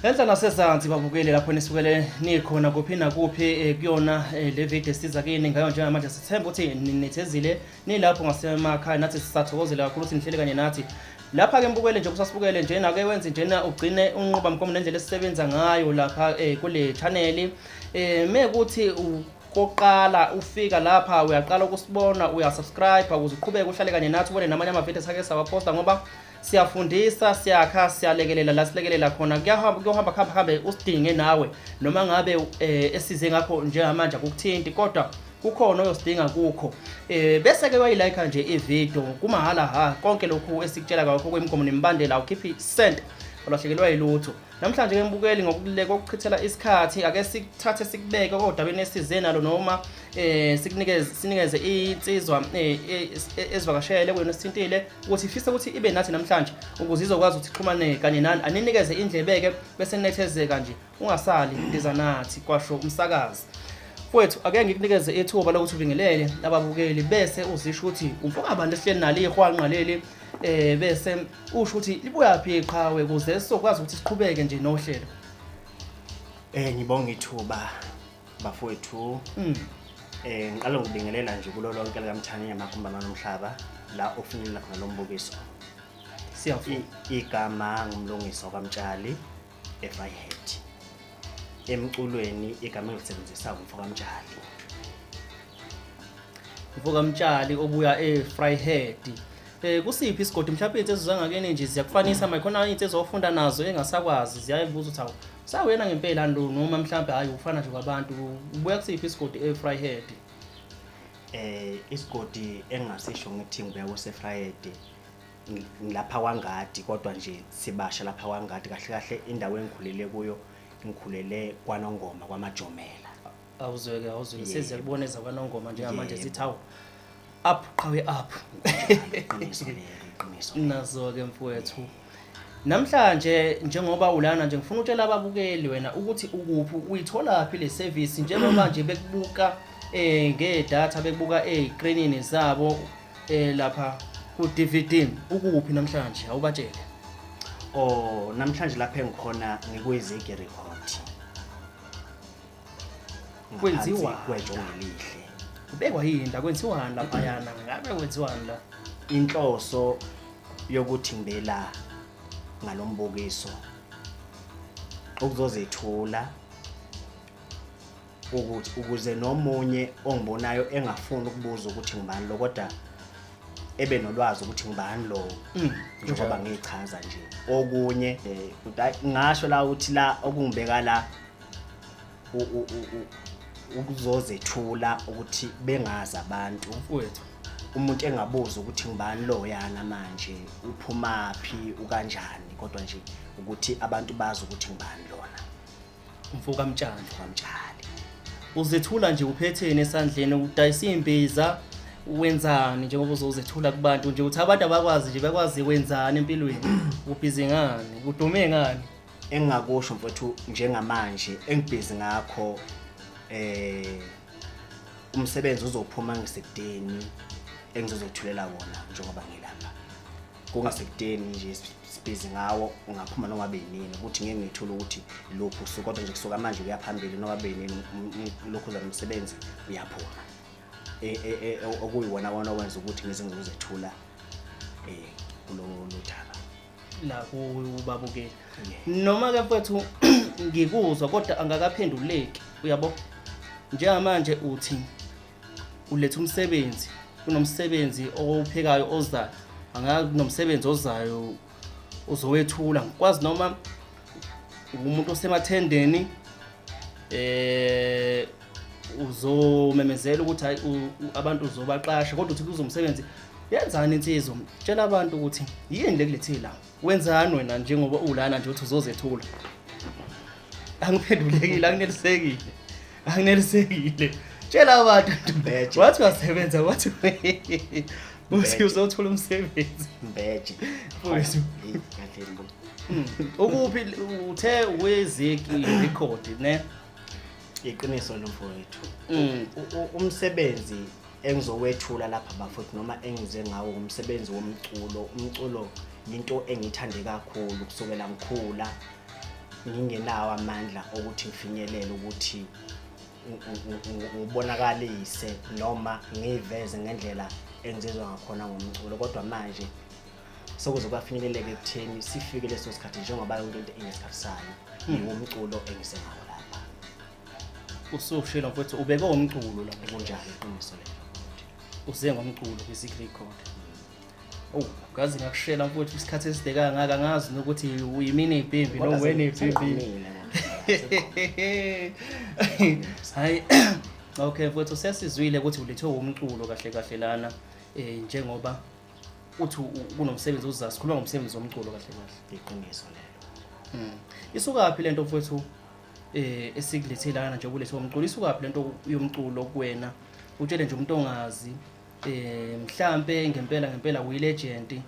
Enhla nasezansi babukeli lapho nisukele nikhona kuphi nakuphi kuyona le video esiza kini ngayo njengamanje sithemba ukuthi ninethezile nilapho ngasemakhaya nathi sisathokozela kakhulu ukuthi nihlele kanye nathi lapha ke mbukele nje kusasibukele njena ke wenze njena ugcine unqoba mgomo nendlela esisebenza ngayo lapha kule channel mekuthi koqala ufika lapha uyaqala ukusibona uyasubscribe ukuze uqhubeke uhlale kanye nathi ubone namanye ama videos ake sawaposta ngoba siyafundisa siyakha siyalekelela la silekelela khona kuyohamba khamba usidinge nawe noma ngabe esize ngakho njengamanje akukuthinti kodwa kukhona oyosidinga kukho bese ke wayilike nje ivideo kumahala konke lokhu esikutshela ngakho kwemigomo nembandela ukhiphi cent olahlekelwa yilutho namhlanje ke mbukeli ngokuleka ukuchithela isikhathi ake sikuthathe sikubeke kodabeni esize nalo noma sinikeze insizwa ezivakashele kuyona sithintile ukuthi ifisa ukuthi ibe nathi namhlanje ukuze izokwazi ukuthi ixhumane kanye nani aninikeze indlebeke bese nethezeka nje ungasali ndiza nathi kwasho umsakazi Fwethu ake ngikunikeze ethuba lokuthi ubingelele ababukeli bese uzisho ukuthi umfoka abantu esihleli nali ihwanqa leli bese usho ukuthi libuya phi iqhawe kuze sizokwazi ukuthi siqhubeke nje nohlelo. Ngibonga ithuba bafowethu. Ngiqala ngibingelela nje kulo lonke likamthani yamakumbana nomhlaba la ofinyelela khona lo mbukiso. Siyafuna Igama ngumlungiso kaMtshali eFryhead. Emculweni igama elisebenzisa umfoka Mtshali. Umfoka Mtshali obuya eFryhead. Kusiphi isigodi mhlawumbe insizwa ngakene nje ziyakufanisa mayikhona into ezofunda nazo engasakwazi ziyayibuza ukuthi awu sawena ngempela ndo noma mhlawumbe hayi ufana nje kwabantu ubuya kusiphi isigodi eFryhead. Isigodi engasisho ngithi ngibuya kuseFryhead ngilapha kwangadi kodwa nje sibasha lapha kwangadi kahle kahle indawo engikhulele kuyo ngikhulele kwaNongoma kwaMajomela. Awuzweke seziyakuboneza kwaNongoma njengamanje sithi awu up qawe up. Iqiniso. Nazo ke mfowethu. Namhlanje njengoba ulana nje ngifuna utshela ababukeli wena ukuthi ukuphi uyithola phi le service njengoba nje bekubuka ngedata bekubuka escreenini zabo lapha ku DVD ukuphi namhlanje awubatshele. Namhlanje lapha engikhona ngikuyizigi record. Kwenziwa kwejongelihle. Ubekwa yini la kwenziwani lapha yana ngabe kwenziwani la? Inhloso yokuthi ngibela ngalombukiso ukuzozethula ukuthi ukuze nomunye ongibonayo engafuni ukubuza ukuthi ngibani lo kodwa ebe nolwazi ukuthi ngibani lo njengoba ngichaza nje okunye ngasho la ukuthi la okungibeka la ukuzozethula ukuthi bengazi abantu Mfowethu umuntu engabuza ukuthi ngibani lo yana manje uphumaphi ukanjani kodwa nje ukuthi abantu bazi ukuthi ngibani lona umfoka Mtshali. Uzethula nje uphethene esandleni udayisa imbiza wenzani njengoba uzozethula kubantu nje uthi abantu abakwazi nje bakwazi wenzani empilweni ubhizi ngani udume ngani engakusho mfowethu njengamanje engibhizi ngakho umsebenzi uzophuma ngesekudeni engizozothulela wona njengoba ngilapha kungasekudeni nje sibhizi ngawo ungaphuma noma benini ukuthi ngeke ngithule ukuthi lokhu usuku kodwa nje kusuka manje uyaphambili noma benini lokhu zomsebenzi uyaphuma okuyiwona wona wenza ukuthi ngizengizethula kulo thaba la kubabukeli noma ke mfowethu ngikuzwa kodwa angakaphenduleki uyabo njengamanje uthi uletha umsebenzi kunomsebenzi ophekayo ozayo angakunomsebenzi ozayo uzowethula ngikwazi noma umuntu osemathendeni uzomemezela ukuthi hayi abantu uzobaqasha kodwa uthi kuzomsebenzi yenzani insizwa tshela abantu ukuthi yini lekulethila wenzani wena njengoba ulana nje uthi uzozethula angiphendulekile anginelisekile tshela abantu mbeje wathi wasebenza wathi uthi uzothola umsebenzi mbeje mfowethu ukuphi uthe weziki record ne iqiniso lo mfowethu umsebenzi engizowethula lapha bafowethu noma engize ngawo umsebenzi womculo. Umculo into engithande kakhulu kusukela ngikhula ngingenawo amandla ukuthi ngifinyelele ukuthi ubonakalise noma ngiveze ngendlela engizizwa ngakhona ngomculo kodwa manje sokuze kwafinyeleleke ekutheni sifike leso sikhathi njengoba yonke into inesikhathi sayo ngumculo engisenawo lapha usushilo mfowethu ubeke umculo lapho kunjalo iqiniso lelo uze ngomculo kwi-Sick Record. Ngazi ngakushela mfowethu isikhathi eside kangaka ngazi nokuthi uyimini ibhimbi no wena ibhimbi. Hayi okay mfowethu sesizwile ukuthi ulethe umculo kahle kahle lana njengoba uthi kunomsebenzi uzazi sikhuluma ngomsebenzi womculo kahle kahle. Iqiniso lelo. Isuka phi lento mfowethu esikulethe lana nje kulethe umculo isuka phi lento yomculo kuwena utshele nje umuntu ongazi mhlambe ngempela uyilegend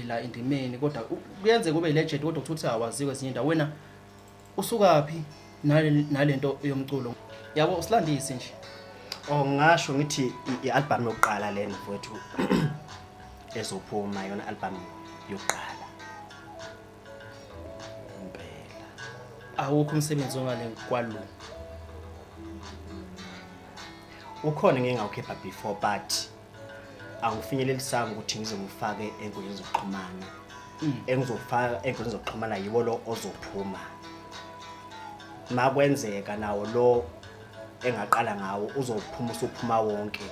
la indimeni kodwa kuyenze kube ilegend kodwa ukuthi awaziwe ezinye indawo wena usuka phi nalento yomculo yabo silandise nje ngasho ngithi i-album yokuqala lena mfowethu ezophuma yona album yokuqala impela awukho umsebenzi ongale kwalo ukhona ngingawukhipha before but angifinyelelisanga ukuthi ngizomfake enkundleni zokuxhumana engizofaka enkundleni zokuxhumana yiwo lo ozophuma makwenzeka nawo lo engaqala ngawo uzophuma usuphuma wonke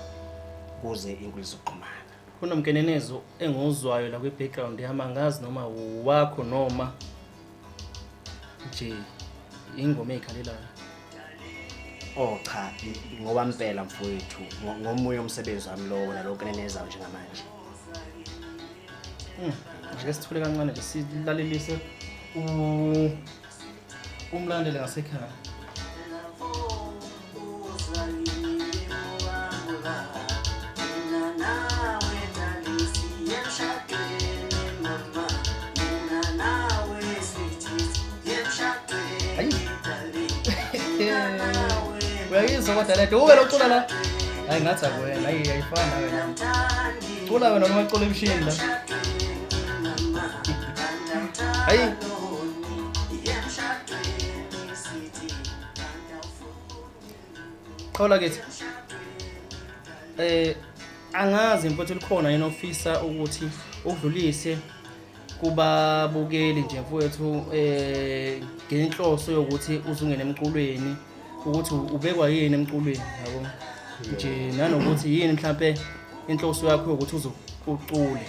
kuze inkundleni zokuxhumana kunomkenenezo enguzwayo la kwi-background yama ngazi noma wakho noma nje ingoma ezikhalelayo cha ngoba impela mfowethu ngomuye umsebenzi wami lo nalokho nenezayo njengamanje ake sithule kancane nje silalelise umlandeli ngasekhaya uyayizwa kodwa letho ube locula la hayi ngathi akuwena ayifana wena cula wena noma ucula emshini la hayi qola kithi angazi mfowethu likhona yena ofisa ukuthi udlulise kubabukeli nje mfowethu ngenhloso yokuthi uzungene emculweni ukuthi ubekwa yini emculweni yabo nje nanokuthi yini mhlambe inhloso yakho ukuthi ucule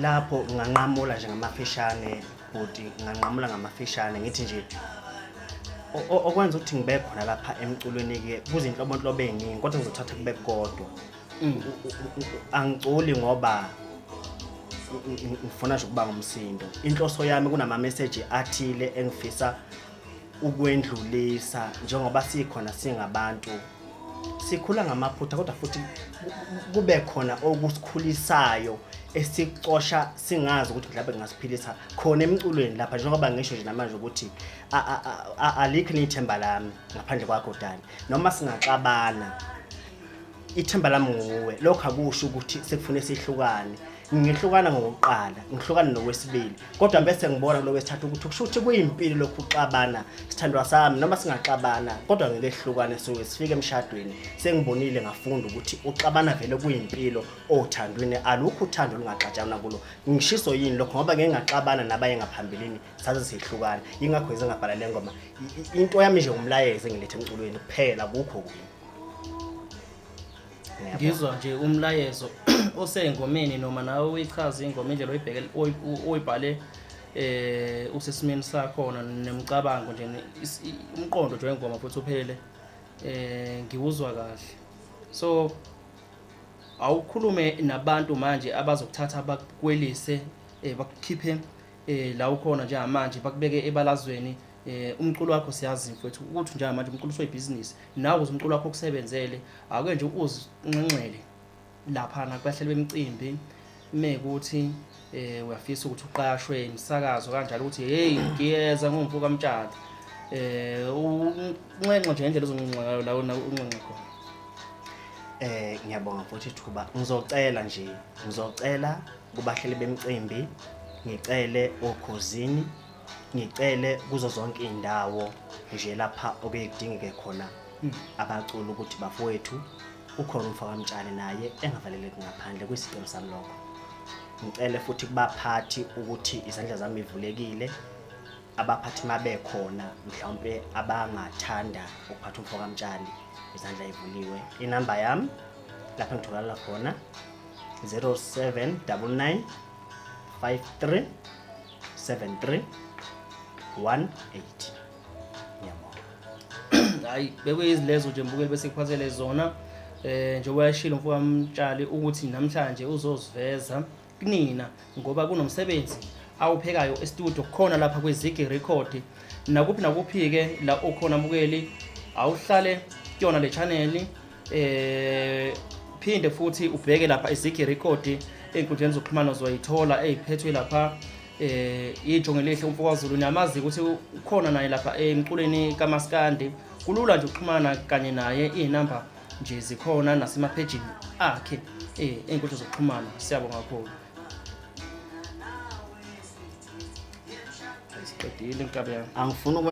lapho nganqamula nje ngamafishane futhi nganqamula ngamafishane ngithi nje okwenza ukuthi ngibe khona lapha emculweni ke kuzinhlobonhlobo eziningi kodwa ngizothatha kube kodwa angiculi ngoba ngifuna nje ukuba ngumsindo inhloso yami kunama message athile engifisa ukwendlulisa njengoba sikhona singabantu sikhula ngamaphutha kodwa futhi kube khona okusikhulisayo esicosha singazi ukuthi mhlawumbe ngasiphilisa khona emculweni lapha njengoba ngisho nje namanje ukuthi alikho nithemba lami ngaphandle kwakho Dani noma singaxabana ithemba lami nguwe lokho akusho ukuthi sekufune sihlukane ngihlukana ngokuqala ngihlukana nowesibili kodwa bese ngibona lo wesithathu ukuthi kushuthi kuyimpilo lokhu uxabana sithandwa sami noma singaxabana kodwa ngeke sihlukane so sifike emshadweni sengibonile ngafunda ukuthi uxabana vele kuyimpilo othandweni alukho uthando lungaxatshana kulo ngishiso yini lokho ngoba ngeke ngaxabana nabaye ngaphambilini saze sihlukana ingakho ngabhala le ngoma into yami nje umlayezo engilethe emculweni kuphela kukho kunye ngizwa nje umlayezo osengomeni noma nawe uyichaza ingoma indlela oyibheke oyibhale usesimeni sakho nemicabango nje umqondo nje wengoma futhi uphele ngiwuzwa kahle so awukhulume nabantu manje abazokuthatha bakwelise bakukhiphe la ukhona njengamanje bakubeke ebalazweni umculo wakho siyazi mfowethu ukuthi njengamanje umculo soyibusiness nawe umculo wakho kusebenzele ake nje uzinqenqele lapha nakubahleli bemicimbi mekuthi uyafisa ukuthi uqashwe imisakazo kanjalo ukuthi hey ngiyeza ngomfuka kamtshali unqenqe nje indlela uzonqenqa la unqenqe khona ngiyabonga futhi thuba ngizocela kubahleli bemicimbi ngicele okhosini, ngicele kuzo zonke indawo nje lapha okuyekudingeke khona abaculi ukuthi bafowethu ukhona umfakamtshali naye engavaleleki ngaphandle kwisicelo sami lokho. Ngicele futhi kubaphathi ukuthi izandla zami ivulekile, abaphathi mabe khona mhlawumbe abangathanda ukuphatha umfakamtshali izandla ivuliwe. Inamba yami lapha ngitholakala khona 0799 53 73 18. Ngiyabonga. Hayi bekuyizilezo nje mbukeli bese kuphathele zona njengoba yashilo umfakamtshali ukuthi namhlanje uzoziveza kunina ngoba kunomsebenzi awuphekayo e-studio khona lapha kweZiggy Record. Nakuphi ke la okhona mbukeli awuhlale kuyona le channel phinde futhi ubheke lapha eZiggy Record enkundleni zokuxhumana zoyithola eziphethwe lapha ijongelehle umfokaZulu. Niyamazi ukuthi ukhona naye lapha emculeni kaMaskandi. Kulula nje ukuxhumana kanye naye, inamba nje zikhona nasemapage akhe enkundleni zokuxhumana. Siyabonga kakhulu. Siqedile inkabi yami. Angifuni